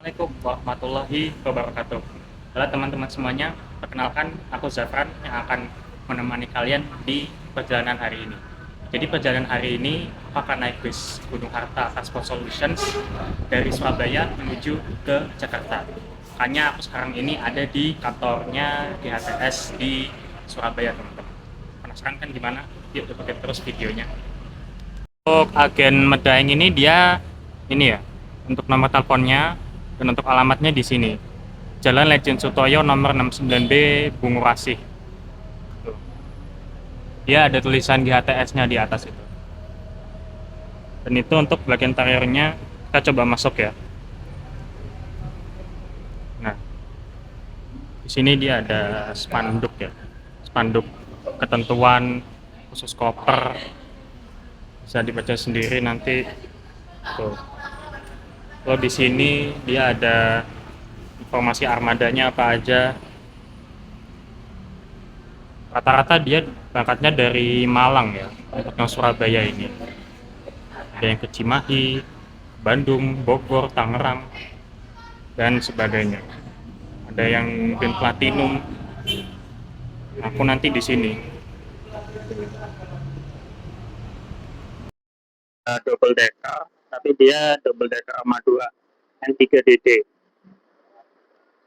Assalamualaikum warahmatullahi wabarakatuh. Halo teman-teman semuanya, perkenalkan aku Zafran yang akan menemani kalian di perjalanan hari ini. Jadi perjalanan hari ini aku akan naik bis Gunung Harta Transport Solutions dari Surabaya menuju ke Jakarta. Makanya aku sekarang ini ada di kantornya GHTS di Surabaya, teman-teman. Penasaran kan gimana? Yuk ikutin terus videonya. Untuk agen Medaeng ini dia ini ya, untuk nomor teleponnya dan untuk alamatnya di sini. Jalan Lejen Sutoyo nomor 69B Bungurasih. Tuh. Dia ada tulisan GHTS-nya di atas itu. Dan itu untuk bagian interiornya kita coba masuk ya. Nah, di sini dia ada spanduk ya. Spanduk ketentuan khusus koper. Bisa dibaca sendiri nanti. Tuh. Kalau di sini dia ada informasi armadanya apa aja. Rata-rata dia berangkatnya dari Malang ya, untuk yang Surabaya ini. Ada yang ke Cimahi, Bandung, Bogor, Tangerang, dan sebagainya. Ada yang mungkin Platinum. Aku nanti di sini. Double decker, tapi dia double decker Madura N3DD.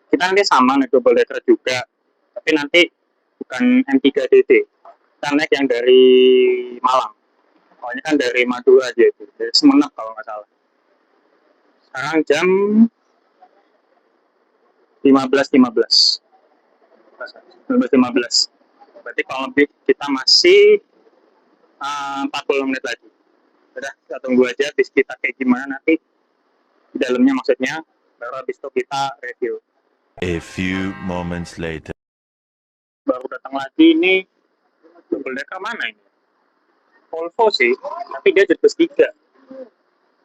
Kita nanti sama nih double decker juga, tapi nanti bukan N3DD. Kita naik yang dari Malang. Pokoknya kan dari Madura aja itu, dari Semenep kalau nggak salah. Sekarang jam 15.15. 15.15. Berarti kalau lebih kita masih 40 menit lagi. Udah, kita tunggu aja bis kita kayak gimana nanti di dalamnya maksudnya, baru habis itu kita review. A few moments later. Baru datang lagi ini double decker mana ini? Volvo sih, tapi dia jet bus 3.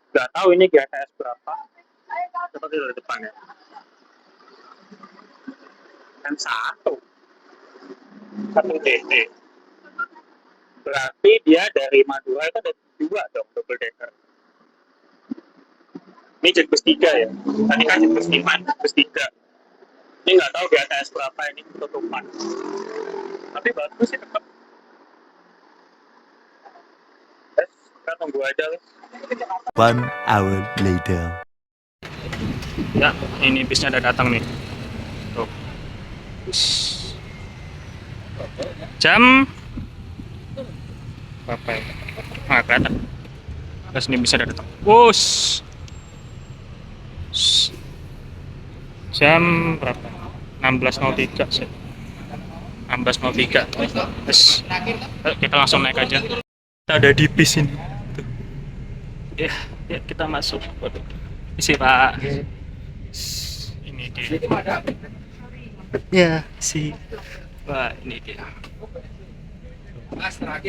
Nggak tahu ini GHTS berapa. Coba kita dari depan ya. Dan satu DD. Berarti dia dari Madura itu ada 2 dong double decker. Ini jet bus 3 ya. Tadi kan jet bus 5, jet bus 3. Ini nggak tahu GHTS berapa ini tutupan. Tapi bagus sih tetap. Kita tunggu aja lah. 1 hour later. Ya, ini bisnya udah datang nih. Tuh. Jam berapa ya? Nggak kelihatan. Terus ini bisa datang. Wush. Jam berapa? 16.03 sih. 16.03. Terus kita langsung naik aja. Kita ada di bis ini. Tuh. Ya, kita masuk. Waduh. Isi Pak. Ini dia. Ya, si. Wah, ini dia.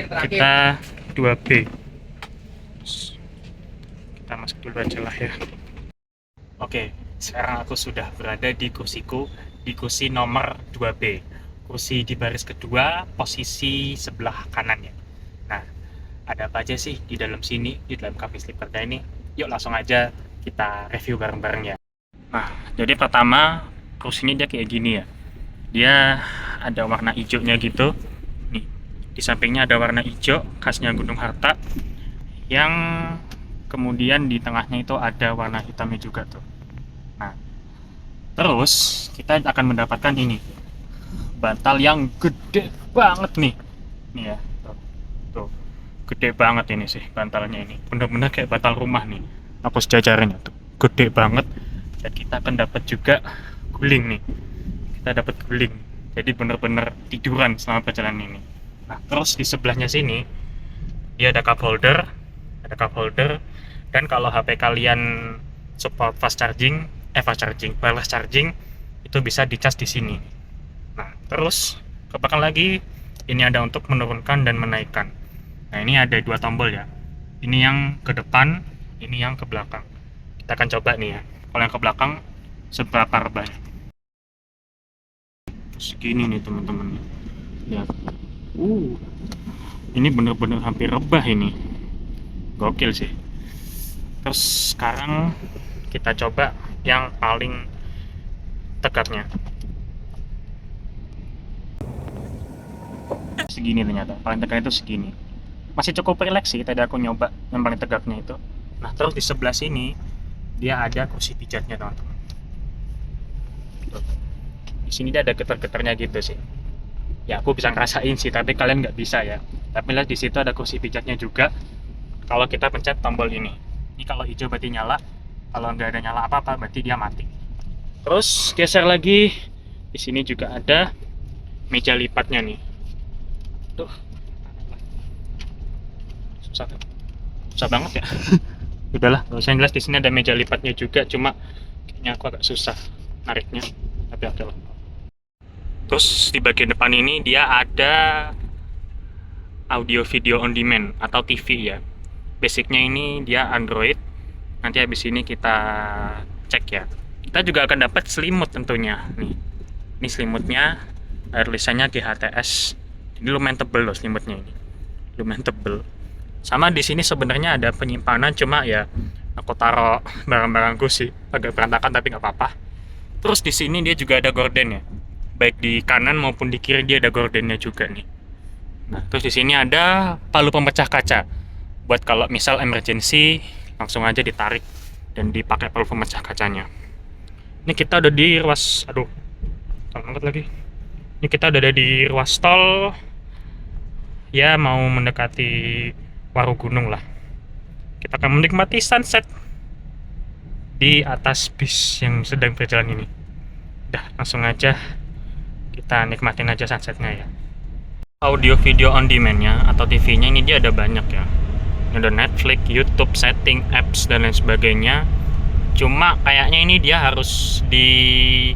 Kita 2B. Kita masuk dulu aja lah ya. Oke, sekarang aku sudah berada di kursiku, di kursi nomor 2B. Kursi di baris kedua, posisi sebelah kanannya. Nah, ada apa aja sih di dalam sini, di dalam cabin sleeper ini? Yuk langsung aja kita review bareng-bareng ya. Nah, jadi pertama kursinya dia kayak gini ya. Dia ada warna hijaunya gitu. Nih, di sampingnya ada warna hijau khasnya Gunung Harta. Yang kemudian di tengahnya itu ada warna hitamnya juga tuh. Nah, terus kita akan mendapatkan ini bantal yang gede banget nih. Nih ya, tuh, gede banget ini sih bantalnya ini. Bener-bener kayak bantal rumah nih. Aku sejajarnya tuh, gede banget. Dan kita akan dapat juga guling nih. Kita dapat guling. Jadi bener-bener tiduran selama perjalanan ini. Nah, terus di sebelahnya sini dia ada cup holder, dan kalau HP kalian support wireless charging itu bisa dicas di sini. Nah, terus ke belakang lagi ini ada untuk menurunkan dan menaikkan. Nah, ini ada 2 tombol ya. Ini yang ke depan, ini yang ke belakang. Kita akan coba nih ya. Kalau yang ke belakang seberapa rebahnya. Segini nih teman-teman. Ya. Ini bener-bener hampir rebah ini. Gokil sih. Terus sekarang kita coba yang paling tegaknya. Segini ternyata, paling tegak itu segini. Masih cukup rileks sih, tadi aku nyoba yang paling tegaknya itu. Nah, terus di sebelah sini dia ada kursi pijatnya, teman-teman. Tuh. Di sini dia ada getar-getarnya gitu sih. Ya, aku bisa ngerasain sih, tapi kalian nggak bisa ya. Tapi lihat di situ ada kursi pijatnya juga. Kalau kita pencet tombol ini kalau hijau berarti nyala, kalau nggak ada nyala apa-apa berarti dia mati. Terus geser lagi, di sini juga ada meja lipatnya nih. Tuh, susah banget ya. Udahlah, nggak usah jelas. Di sini ada meja lipatnya juga, cuma kayaknya aku agak susah nariknya. Tapi oke lah. Terus di bagian depan ini dia ada audio video on demand atau TV ya. Basicnya ini dia Android. Nanti habis ini kita cek ya. Kita juga akan dapat selimut tentunya. Nih, ini selimutnya. Tulisannya GHTS. Ini lumayan tebel loh selimutnya ini. Lumayan tebel. Sama di sini sebenarnya ada penyimpanan, cuma ya aku taruh barang-barangku sih agak berantakan tapi nggak apa-apa. Terus di sini dia juga ada gorden ya. Baik di kanan maupun di kiri dia ada gordennya juga nih. Nah, terus di sini ada palu pemecah kaca. Buat kalau misal emergency langsung aja ditarik dan dipakai palu pemecah kacanya. Ini kita udah di ruas, aduh, tolong angkat lagi. Ini kita udah ada di ruas tol. Ya, mau mendekati Warugunung lah. Kita akan menikmati sunset di atas bis yang sedang berjalan ini. Udah, langsung aja kita nikmatin aja sunsetnya ya. Audio video on demand-nya atau TV-nya ini dia ada banyak ya. Ada Netflix, YouTube, setting, apps dan lain sebagainya. Cuma kayaknya ini dia harus di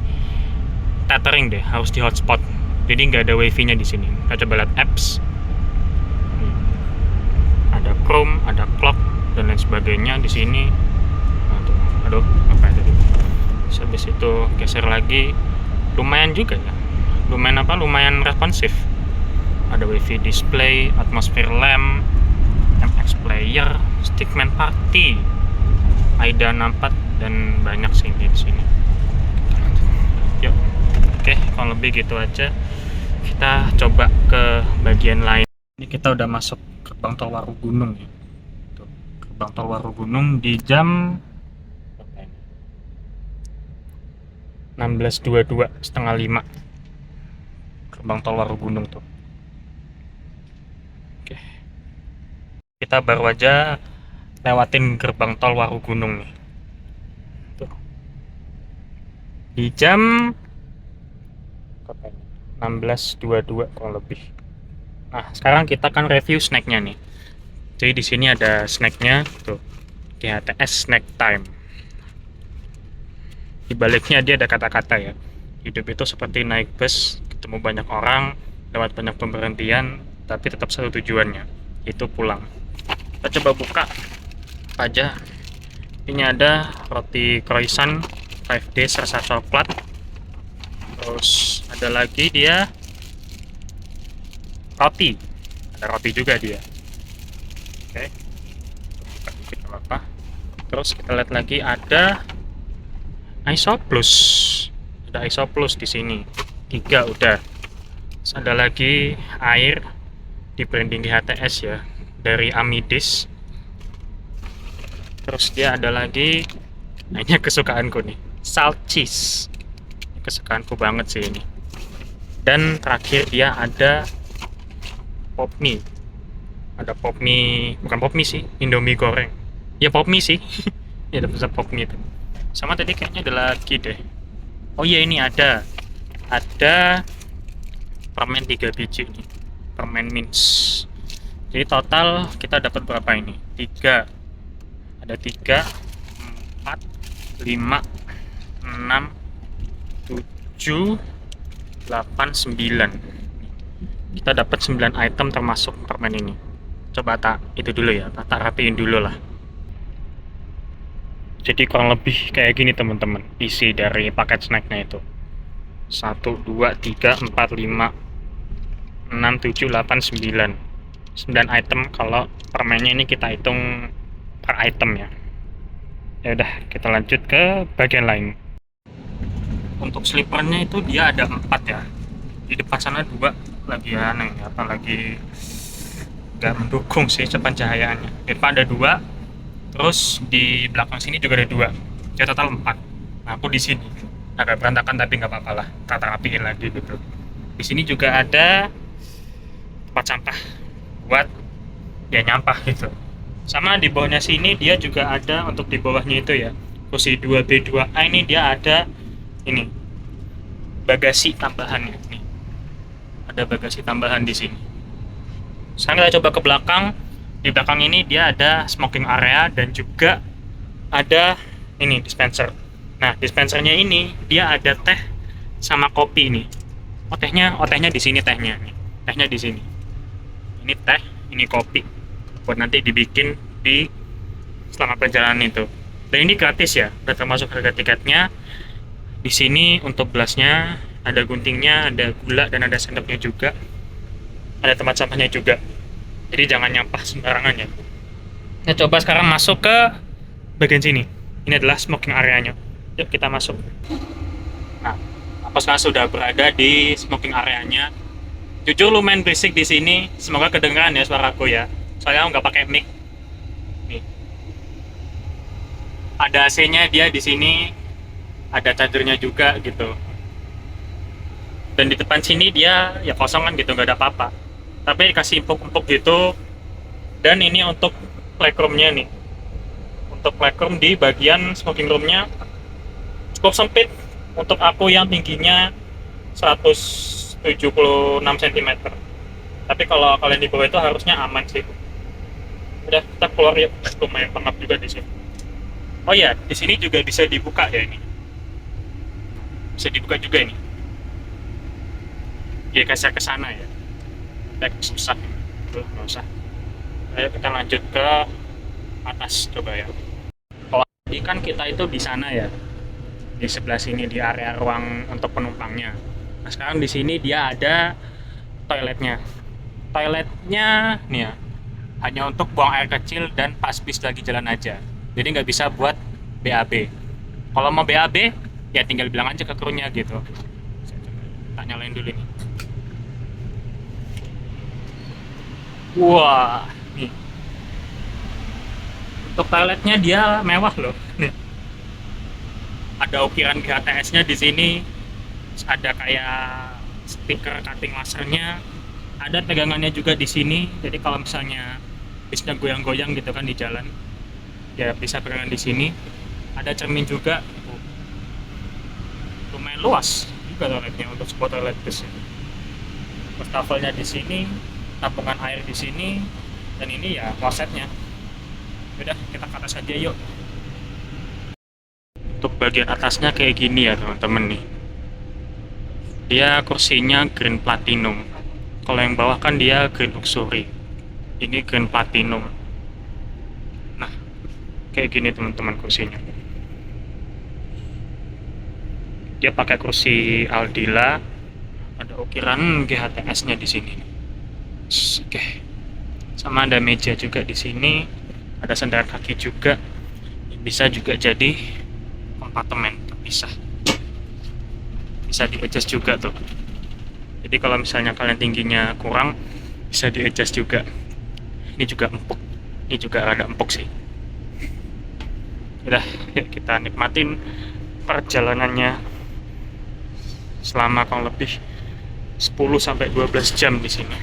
tethering deh, harus di hotspot. Jadi nggak ada wifi-nya di sini. Kita coba lihat apps. Ada Chrome, ada Clock dan lain sebagainya di sini. Aduh, apa tadi? Habis itu geser lagi, lumayan juga ya. Lumayan responsif. Ada wifi display, atmosphere lamp, MX player, stickman party, AIDA 64 dan banyak sih di sini. Yuk, oke, kalau lebih gitu aja. Kita coba ke bagian lain. Ini kita udah masuk gerbang tol Warugunung ya. Tuh, gerbang tol Warugunung di jam 16.22, setengah 5. Gerbang tol Warugunung tuh. Oke. Kita baru aja lewatin gerbang tol Warugunung nih. Tuh. Di jam 16.22 kurang lebih. Nah, sekarang kita akan review snacknya nih. Jadi di sini ada snacknya tuh. GHTS Snack Time. Di baliknya dia ada kata-kata ya. Hidup itu seperti naik bus, ketemu banyak orang, lewat banyak pemberhentian, tapi tetap satu tujuannya, itu pulang. Kita coba buka apa aja. Ini ada roti croissant 5D rasa coklat. Terus ada lagi dia roti. Ada roti juga dia. Oke. Buka dikit apa-apa. Terus kita lihat lagi ada Isoplus. Ada Isoplus di sini. 3 udah. Terus ada lagi air di branding GHTS ya, dari Amidis. Terus dia ada lagi, nah ini kesukaanku nih, salt cheese. Ini kesukaanku banget sih ini. Dan terakhir dia ada pop mie. Ada pop mie, bukan pop mie sih, Indomie goreng. Ya pop mie sih. Ya ada pesan pop mie itu. Sama tadi kayaknya ada lagi deh. Oh iya, ini ada permen 3 biji nih, permen mince. Jadi total kita dapat berapa ini? 3. Ada 3, 4, 5, 6, 7, 8, 9. Kita dapat 9 item termasuk permen ini. Coba itu dulu ya, tak rapiin dulu lah. Jadi kurang lebih kayak gini teman-teman, isi dari paket snacknya itu. 1, 2, 3, 4, 5, 6, 7, 8, 9. 9 item kalau permennya ini kita hitung per item ya. Ya udah, kita lanjut ke bagian lain. Untuk sleepernya itu dia ada 4 ya. Di depan sana 2 lagi aneh, apa lagi nggak mendukung sih pencahayaannya. Di depan ada 2, terus di belakang sini juga ada 2. Jadi total 4. Nah, aku di sini agak berantakan tapi nggak apa-apa lah, tata rapiin lagi gitu. Di sini juga ada tempat sampah buat ya nyampah gitu. Sama di bawahnya sini dia juga ada, untuk di bawahnya itu ya, kursi 2B2A ini dia ada ini bagasi tambahan ya. Nih, ada bagasi tambahan di sini. Sekarang kita coba ke belakang. Di belakang ini dia ada smoking area dan juga ada ini dispenser. Nah, dispensernya ini dia ada teh sama kopi nih. Oh tehnya di sini tehnya. Nih. Tehnya di sini. Ini teh, ini kopi. Buat nanti dibikin di selama perjalanan itu. Dan ini gratis ya, udah termasuk harga tiketnya. Di sini untuk gelasnya ada guntingnya, ada gula dan ada sendoknya juga. Ada tempat sampahnya juga. Jadi jangan nyampah sembarangan ya. Kita coba sekarang masuk ke bagian sini. Ini adalah smoking areanya. Yuk kita masuk. Nah, aku sekarang sudah berada di smoking areanya. Jujur lumayan berisik di sini. Semoga kedengaran ya suaraku ya. Soalnya aku nggak pakai mic. Nih. Ada AC-nya dia di sini. Ada chargernya juga gitu. Dan di depan sini dia ya kosong kan gitu, nggak ada apa-apa. Tapi kasih empuk-empuk gitu. Dan ini untuk playroomnya nih. Untuk playroom di bagian smoking roomnya cukup sempit untuk aku yang tingginya 176 cm. Tapi kalau kalian di bawah itu harusnya aman sih. Udah, kita keluar ya. Lumayan pengap juga di sini. Oh ya, di sini juga bisa dibuka ya ini. Bisa dibuka juga ini. Dia kasih ke sana ya. Susah. Tuh, nggak usah. Ayo kita lanjut ke atas coba ya. Kalau tadi kan kita itu di sana ya, di sebelah sini di area ruang untuk penumpangnya. Nah sekarang di sini dia ada toiletnya. Toiletnya nih ya, hanya untuk buang air kecil dan pas bis lagi jalan aja. Jadi nggak bisa buat BAB. Kalau mau BAB ya tinggal bilang aja ke krunya gitu. Tak nyalain dulu nih. Wah, nih. Untuk toiletnya dia mewah loh. Nih. Ada ukiran GHTS-nya di sini. Ada kayak stiker cutting lasernya. Ada pegangannya juga di sini. Jadi kalau misalnya bisnya goyang-goyang gitu kan di jalan, ya bisa pegangan di sini. Ada cermin juga. Lumayan luas juga toiletnya untuk sebuah toilet bis. Wastafelnya di sini, tabungan air di sini, dan ini ya klosetnya. Udah, kita ke atas aja yuk. Untuk bagian atasnya kayak gini ya teman-teman nih. Dia kursinya green platinum. Kalau yang bawah kan dia green luxury. Ini green platinum. Nah, kayak gini teman-teman kursinya. Dia pakai kursi Aldila. Ada ukiran GHTS-nya di sini. Oke. Sama ada meja juga di sini. Ada sandaran kaki juga. Bisa juga jadi kompartemen terpisah. Bisa di-adjust juga tuh. Jadi kalau misalnya kalian tingginya kurang, bisa di-adjust juga. Ini juga empuk. Ini juga rada empuk sih. Udah, yuk kita nikmatin perjalanannya selama kurang lebih 10-12 jam di sini.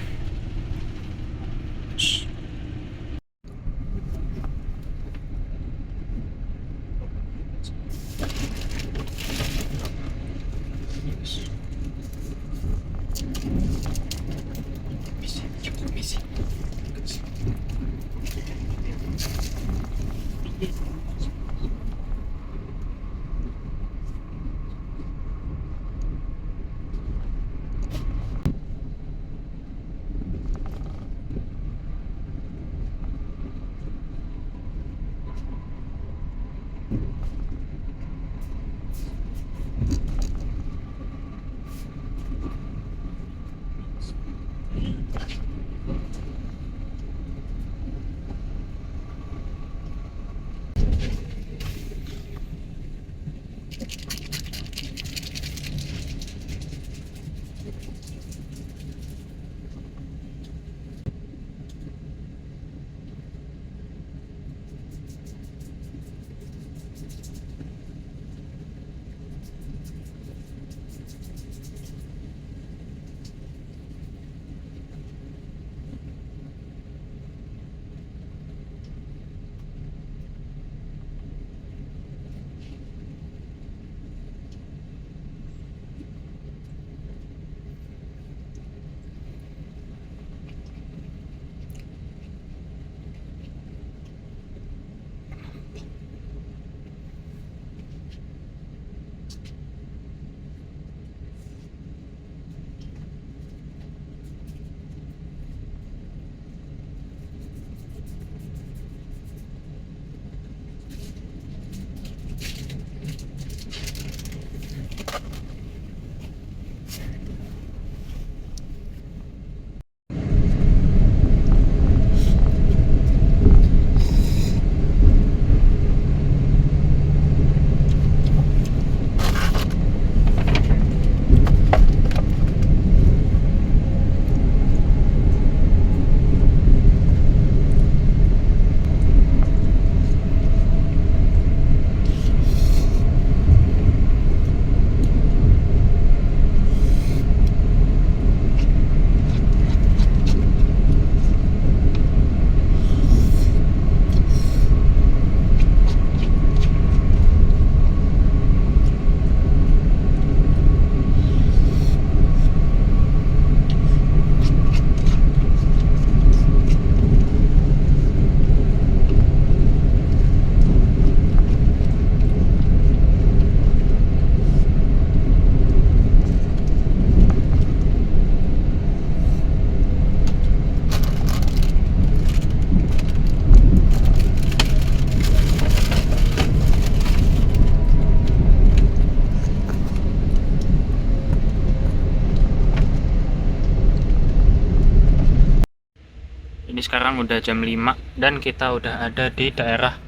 sekarang udah jam 5 dan kita udah ada di daerah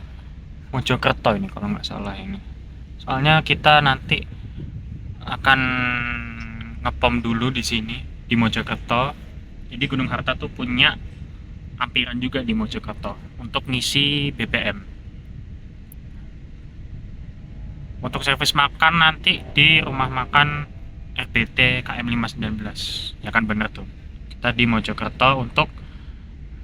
Mojokerto ini kalau nggak salah ini. Soalnya kita nanti akan ngepom dulu di sini di Mojokerto. Jadi Gunung Harta tuh punya ampiran juga di Mojokerto untuk ngisi BBM. Untuk servis makan nanti di rumah makan RBT KM 519. Ya kan bener tuh. Kita di Mojokerto untuk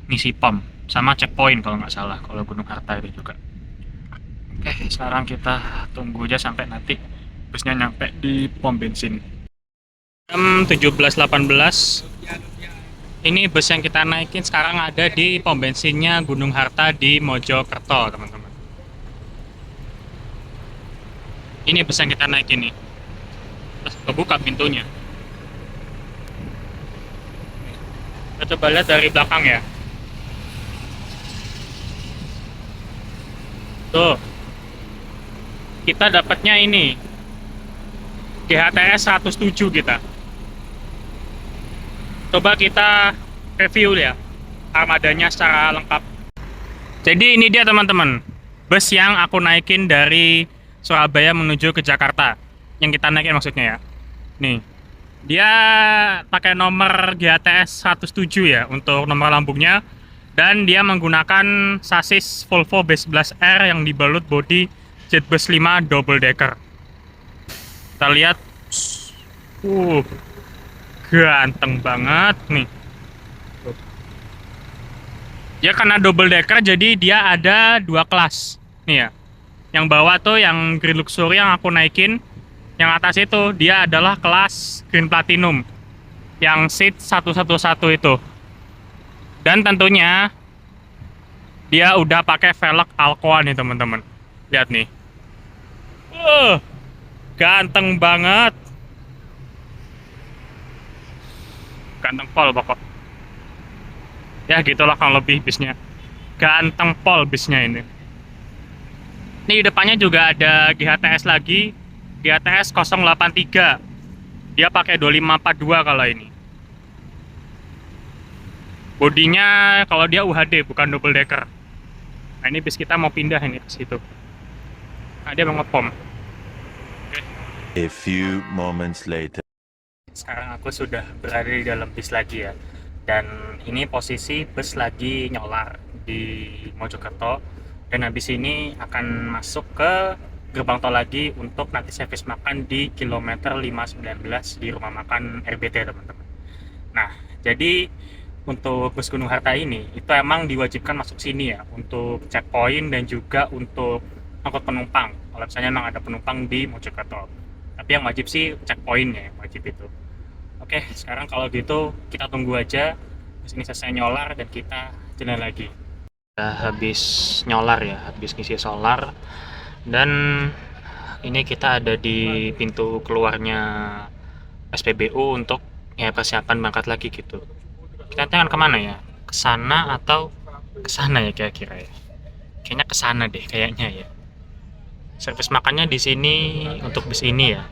ngisi pom sama checkpoint kalau nggak salah kalau Gunung Harta itu juga. Oke, sekarang kita tunggu aja sampai nanti busnya nyampe di pom bensin. Jam 17.18 ini bus yang kita naikin sekarang ada di pom bensinnya Gunung Harta di Mojokerto, teman-teman. Ini bus yang kita naikin nih. Terus kebuka pintunya. Kita coba lihat dari belakang ya. Tuh, kita dapatnya ini GHTS 107 kita. Coba kita review ya armadanya secara lengkap. Jadi ini dia teman-teman, bus yang aku naikin dari Surabaya menuju ke Jakarta. Yang kita naikin maksudnya ya. Nih, dia pakai nomor GHTS 107 ya untuk nomor lambungnya. Dan dia menggunakan sasis Volvo B11R yang dibalut bodi Jetbus 5 double decker. Kita lihat, ganteng banget nih. Dia karena double decker jadi dia ada dua kelas. Nih ya, yang bawah tuh yang Green Luxury yang aku naikin. Yang atas itu dia adalah kelas Green Platinum yang seat 111 itu. Dan tentunya dia udah pakai velg Alcoa nih teman-teman. Lihat nih. Ganteng banget. Ganteng pol pokok. Ya gitulah kalau lebih bisnya. Ganteng pol bisnya ini. Ini di depannya juga ada GHTS lagi. GHTS 083. Dia pakai 2542 kalau ini. Bodinya kalau dia UHD bukan double decker. Nah ini bis kita mau pindah ini ke situ. Nah dia mau ngepom. A few moments later. Sekarang aku sudah berada di dalam bis lagi ya. Dan ini posisi bus lagi nyolar di Mojokerto. Dan habis ini akan masuk ke gerbang tol lagi untuk nanti servis makan di kilometer 519 di rumah makan RBT teman-teman. Nah jadi untuk bus Gunung Harta ini itu emang diwajibkan masuk sini ya untuk checkpoint dan juga untuk angkut penumpang kalau misalnya emang ada penumpang di Mojokerto. Tapi yang wajib sih checkpointnya yang wajib itu. Oke, sekarang kalau gitu kita tunggu aja bus ini selesai nyolar dan kita jalan lagi. Udah habis nyolar ya, habis ngisi solar dan ini kita ada di pintu keluarnya SPBU untuk ya persiapan berangkat lagi gitu. Kita akan kemana ya? Ke sana atau ke sana ya kira-kira ya? Kayaknya ke sana deh kayaknya ya. Servis makannya di sini untuk bis ini ya.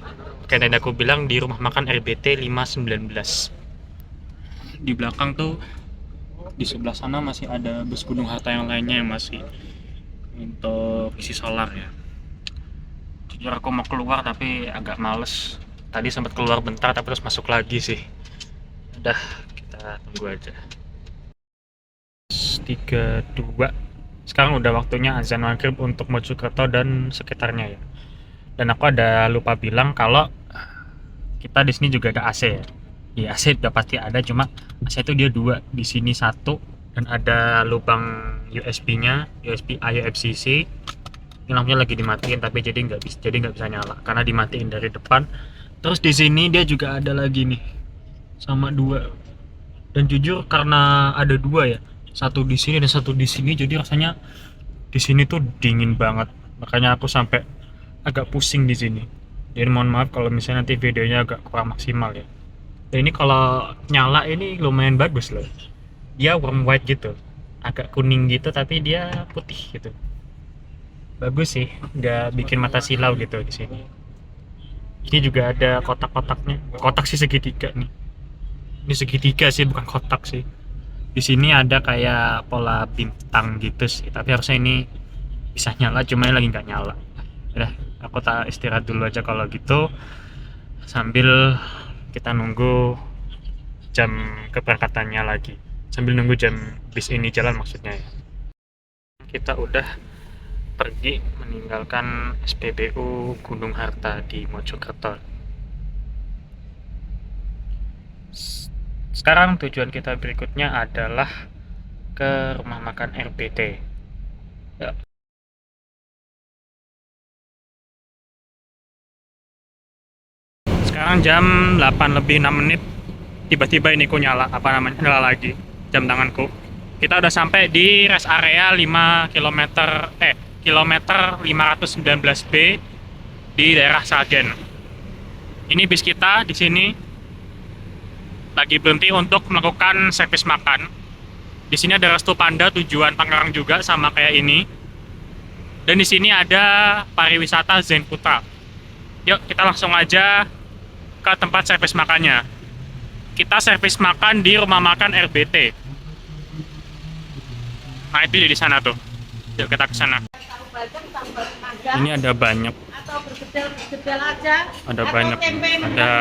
Kayak tadi aku bilang di rumah makan RBT 519. Di belakang tuh di sebelah sana masih ada bus Gunung Harta yang lainnya yang masih untuk isi solar ya. Jujur aku mau keluar tapi agak males. Tadi sempat keluar bentar tapi terus masuk lagi sih. Udah kita tunggu aja. 32. Sekarang udah waktunya azan maghrib untuk Mojokerto dan sekitarnya ya. Dan aku ada lupa bilang kalau kita di sini juga ada AC ya. Di AC udah pasti ada, cuma AC itu dia dua, di sini satu dan ada lubang USB-nya, USB A UFCC. Ini lampunya lagi dimatiin tapi jadi nggak bisa nyala karena dimatiin dari depan. Terus di sini dia juga ada lagi nih, sama dua. Dan jujur karena ada dua ya, satu di sini dan satu di sini, jadi rasanya di sini tuh dingin banget. Makanya aku sampai agak pusing di sini. Jadi mohon maaf kalau misalnya nanti videonya agak kurang maksimal ya. Dan ini kalau nyala ini lumayan bagus loh. Dia warm white gitu, agak kuning gitu tapi dia putih gitu. Bagus sih, nggak bikin mata silau gitu di sini. Ini juga ada kotak-kotaknya. Kotak sih segitiga nih. Ini segitiga sih bukan kotak sih. Di sini ada kayak pola bintang gitu sih, tapi harusnya ini bisa nyala, cuma ini lagi nggak nyala. Udah, aku tak istirahat dulu aja kalau gitu, sambil kita nunggu jam keberangkatannya lagi, sambil nunggu jam bis ini jalan maksudnya ya. Kita udah pergi meninggalkan SPBU Gunung Harta di Mojokerto. Sekarang tujuan kita berikutnya adalah ke rumah makan RBT. Ya. Sekarang jam 8 lebih 6 menit, tiba-tiba ini kok nyala, nyala lagi jam tanganku. Kita udah sampai di rest area kilometer 519B di daerah Sragen. Ini bis kita di sini lagi berhenti untuk melakukan servis makan. Di sini ada resto Panda tujuan Tangerang juga sama kayak ini. Dan di sini ada pariwisata Zen Putra. Yuk kita langsung aja ke tempat servis makannya. Kita servis makan di rumah makan RBT. Nah itu di sana tuh. Yuk kita ke sana. Ini ada banyak. Ada banyak. Ada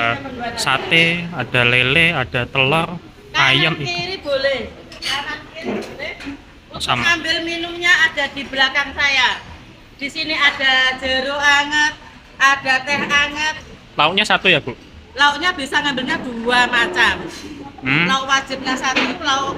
sate, ada lele, ada telur, ayam. Kiri boleh, kanan kiri boleh. Untuk Sama. ngambil minumnya ada di belakang saya. Di sini ada jeruk anget, ada teh anget. Lauknya satu ya Bu? Lauknya bisa ngambilnya 2 macam. Lauk wajibnya satu, lauk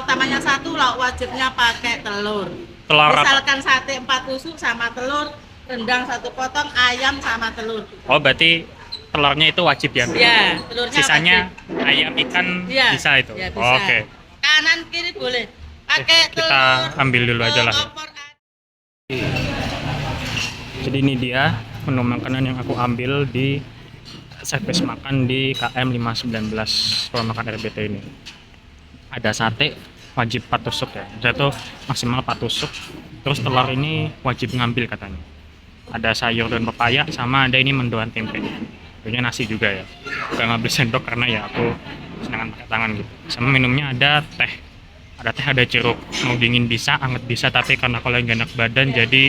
utamanya satu, lauk wajibnya pakai telur. Telur apa? Misalkan sate 4 tusuk sama telur, rendang 1 potong, ayam sama telur. Oh berarti telurnya itu wajib ya? Ya, telurnya Sisanya wajib. ayam ikan Ya, bisa itu? ya, bisa. Oke. Kanan kiri boleh. Pakai telur. Kita ambil dulu aja lah ya. Opor. Jadi ini dia menu makanan yang aku ambil di servis makan di KM 519 rumah makan RBT ini. Ada sate wajib 4 tusuk ya, jatuh maksimal 4 tusuk. Terus telur ini wajib ngambil katanya. Ada sayur dan pepaya, sama ada ini mendoan tempe. Tentunya nasi juga ya. Gak ngambil sendok karena ya aku senangan pakai tangan gitu. Sama minumnya ada teh. Ada teh, ada jeruk. Mau dingin bisa, anget bisa, tapi karena aku lagi gak enak badan jadi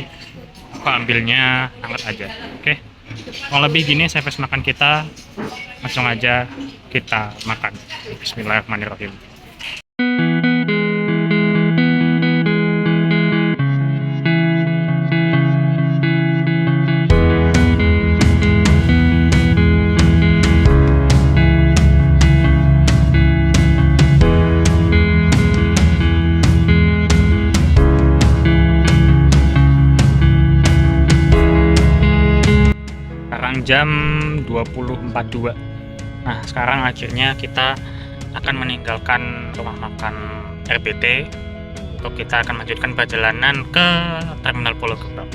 aku ambilnya anget aja. Oke. Kalau lebih gini servis makan kita, langsung aja kita makan. Bismillahirrahmanirrahim. Jam 20.42. Nah sekarang akhirnya kita akan meninggalkan rumah makan RBT untuk kita akan melanjutkan perjalanan ke Terminal Pulau Gebang.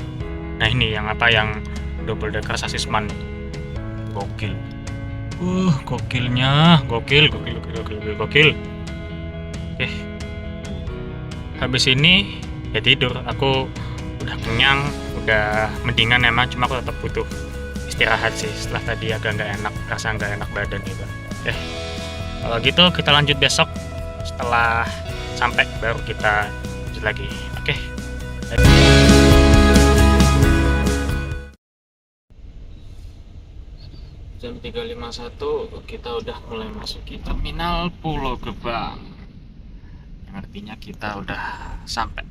Nah ini yang double decker sasisman, gokil. Gokilnya gokil. Oke, habis ini ya tidur. Aku udah kenyang, udah mendingan emang, cuma aku tetap butuh istirahat sih setelah tadi agak nggak enak, rasa nggak enak badan gitu. Kalau gitu kita lanjut besok setelah sampai, baru kita lanjut lagi. Oke. Jam 3.51 kita udah mulai masuki Terminal Pulau Gebang, yang artinya kita udah sampai.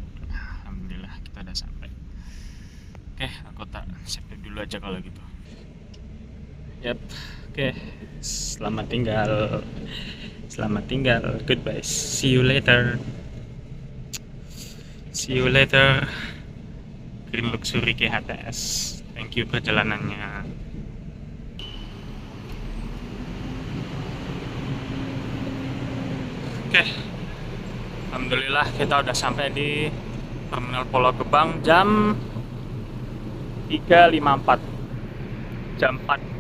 Alhamdulillah kita udah sampai. Oke, aku tak save dulu aja kalau gitu. Yap, oke. Selamat tinggal. Goodbye. See you later. Green Luxury KHTS. Thank you perjalanannya. Oke. Alhamdulillah kita udah sampai di Terminal Pulau Gebang jam 3.54. Jam 4.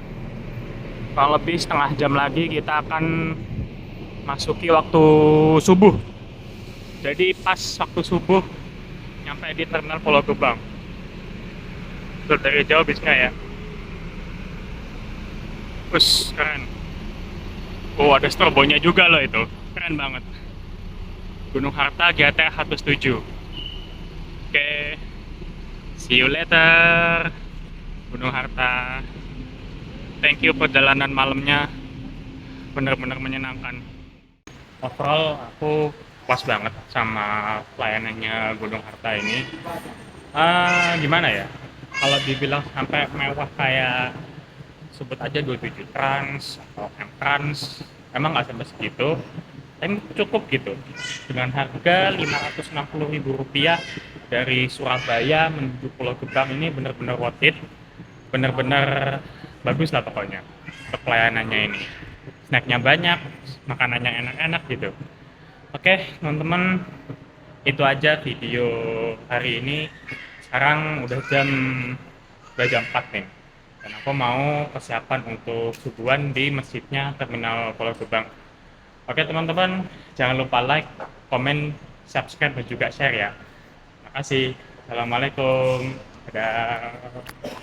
Kurang lebih setengah jam lagi kita akan masuki waktu subuh. Jadi pas waktu subuh nyampe di Terminal Pulau Gebang. Tuh dari jauh bisnya ya. Keren. Oh ada strobonya juga loh itu. Keren banget. Gunung Harta GT 17. Oke, see you later Gunung Harta. Thank you perjalanan malamnya, benar-benar menyenangkan. Overall aku puas banget sama pelayanannya Gunung Harta ini. Gimana ya, kalau dibilang sampai mewah kayak sebut aja 27 Trans atau M Trans, emang nggak sampai segitu, tapi cukup gitu. Dengan harga Rp560.000 dari Surabaya menuju Pulau Gebang ini benar-benar worth it, benar-benar bagus lah pokoknya untuk pelayanannya ini. Snacknya banyak, makanannya enak-enak gitu. Oke teman-teman, itu aja video hari ini. Sekarang udah jam 4 nih, dan aku mau persiapan untuk subuhan di masjidnya Terminal Pulau Gebang. Oke teman-teman, jangan lupa like, komen, subscribe, dan juga share ya. Makasih. Assalamualaikum. Dadah.